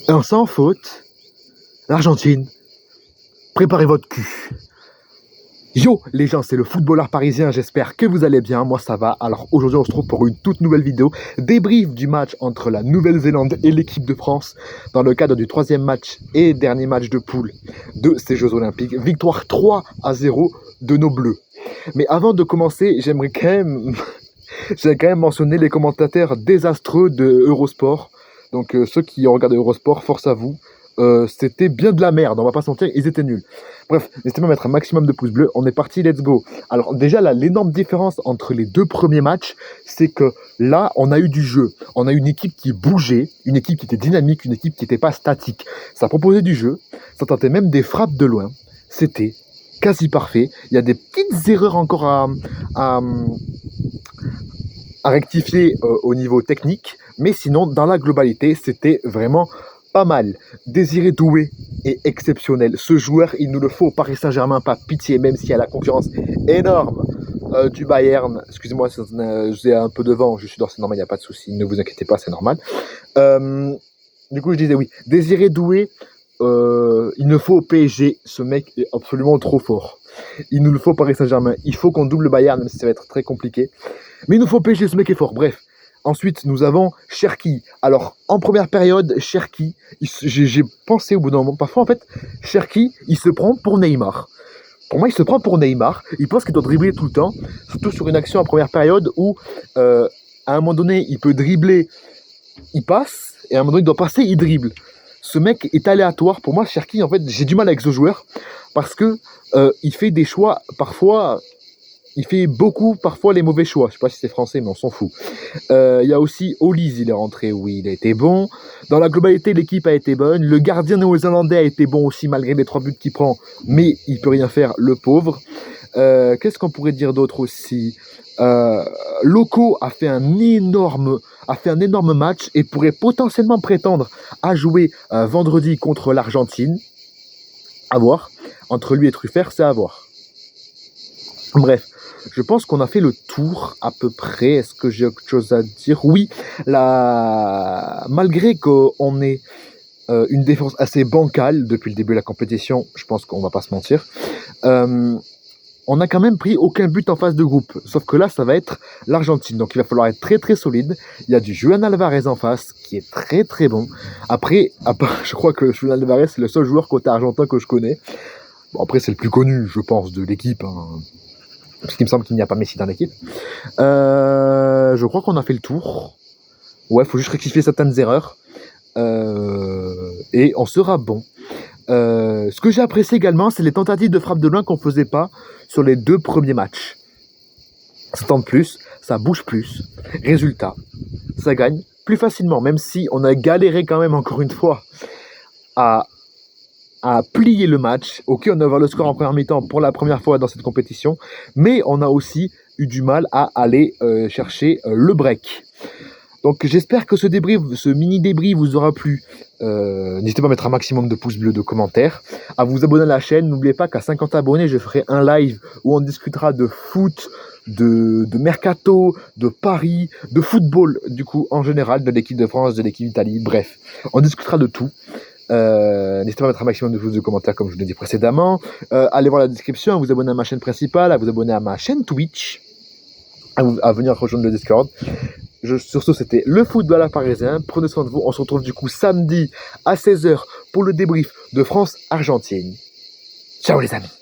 Un sans faute, l'Argentine, préparez votre cul. Yo les gens, c'est le footballeur parisien, j'espère que vous allez bien, moi ça va. Alors aujourd'hui on se retrouve pour une toute nouvelle vidéo, débrief du match entre la Nouvelle-Zélande et l'équipe de France dans le cadre du troisième match et dernier match de poule de ces Jeux Olympiques. Victoire 3-0 de nos Bleus. Mais avant de commencer, j'aimerais quand même mentionner les commentateurs désastreux de Eurosport. Donc ceux qui ont regardé Eurosport, force à vous. C'était bien de la merde, on va pas se mentir, ils étaient nuls. Bref, n'hésitez pas à mettre un maximum de pouces bleus, on est parti, let's go. Alors déjà là, l'énorme différence entre les deux premiers matchs, c'est que là, on a eu du jeu. On a eu une équipe qui bougeait, une équipe qui était dynamique, une équipe qui n'était pas statique. Ça proposait du jeu, ça tentait même des frappes de loin. C'était quasi parfait. Il y a des petites erreurs encore à rectifier au niveau technique, mais sinon, dans la globalité, c'était vraiment pas mal. Désiré Doué est exceptionnel. Ce joueur, il nous le faut au Paris Saint-Germain, pas pitié, même s'il y a la concurrence énorme du Bayern. Excusez-moi, j'ai un peu de vent, je suis dans, c'est normal, il n'y a pas de souci, ne vous inquiétez pas, c'est normal. Du coup, je disais oui, Désiré Doué, il ne faut au PSG, ce mec est absolument trop fort. Il nous le faut au Paris Saint-Germain, il faut qu'on double le Bayern, même si ça va être très compliqué. Mais il nous faut au PSG, ce mec est fort, bref. Ensuite, nous avons Cherki. Alors, en première période, Cherki, j'ai pensé au bout d'un moment, parfois en fait, Cherki, il se prend pour Neymar. Pour moi, il se prend pour Neymar. Il pense qu'il doit dribbler tout le temps, surtout sur une action en première période où, à un moment donné, il peut dribbler, il passe, et à un moment donné, il doit passer, il dribble. Ce mec est aléatoire. Pour moi, Cherki, en fait, j'ai du mal avec ce joueur parce que il fait des choix parfois. Il fait beaucoup, parfois, les mauvais choix. Je ne sais pas si c'est français, mais on s'en fout. Il y a aussi Olise, il est rentré, oui, il a été bon. Dans la globalité, l'équipe a été bonne. Le gardien néo-zélandais a été bon aussi, malgré les 3 buts qu'il prend. Mais il ne peut rien faire, le pauvre. Qu'est-ce qu'on pourrait dire d'autre aussi Loco a fait un énorme match et pourrait potentiellement prétendre à jouer vendredi contre l'Argentine. À voir. Entre lui et Truffert, c'est à voir. Bref. Je pense qu'on a fait le tour à peu près. Est-ce que j'ai autre chose à dire? Oui, malgré qu'on ait une défense assez bancale depuis le début de la compétition, je pense qu'on va pas se mentir, on n'a quand même pris aucun but en phase de groupe. Sauf que là, ça va être l'Argentine. Donc il va falloir être très très solide. Il y a du Julián Alvarez en face qui est très très bon. Après je crois que Julián Alvarez, c'est le seul joueur côté argentin que je connais. Bon, après, c'est le plus connu, je pense, de l'équipe. Parce qu'il me semble qu'il n'y a pas Messi dans l'équipe. Je crois qu'on a fait le tour. Ouais, il faut juste rectifier certaines erreurs. Et on sera bon. Ce que j'ai apprécié également, c'est les tentatives de frappe de loin qu'on ne faisait pas sur les 2 premiers matchs. Ça tente plus, ça bouge plus. Résultat, ça gagne plus facilement, même si on a galéré quand même, encore une fois, à plier le match. Ok, on a ouvert le score en première mi-temps pour la première fois dans cette compétition, mais on a aussi eu du mal à aller chercher le break. Donc j'espère que ce mini débrief vous aura plu. N'hésitez pas à mettre un maximum de pouces bleus, de commentaires, à vous abonner à la chaîne. N'oubliez pas qu'à 50 abonnés, je ferai un live où on discutera de foot, de mercato, de paris, de football, du coup, en général, de l'équipe de France, de l'équipe d'Italie, bref. On discutera de tout. N'hésitez pas à mettre un maximum de pouces de commentaires comme je vous l'ai dit précédemment. Allez voir la description, à vous abonner à ma chaîne principale, à vous abonner à ma chaîne Twitch, à venir rejoindre le Discord. Sur ce, c'était le footballeur parisien. Prenez soin de vous. On se retrouve du coup samedi à 16h pour le débrief de France-Argentine. Ciao les amis.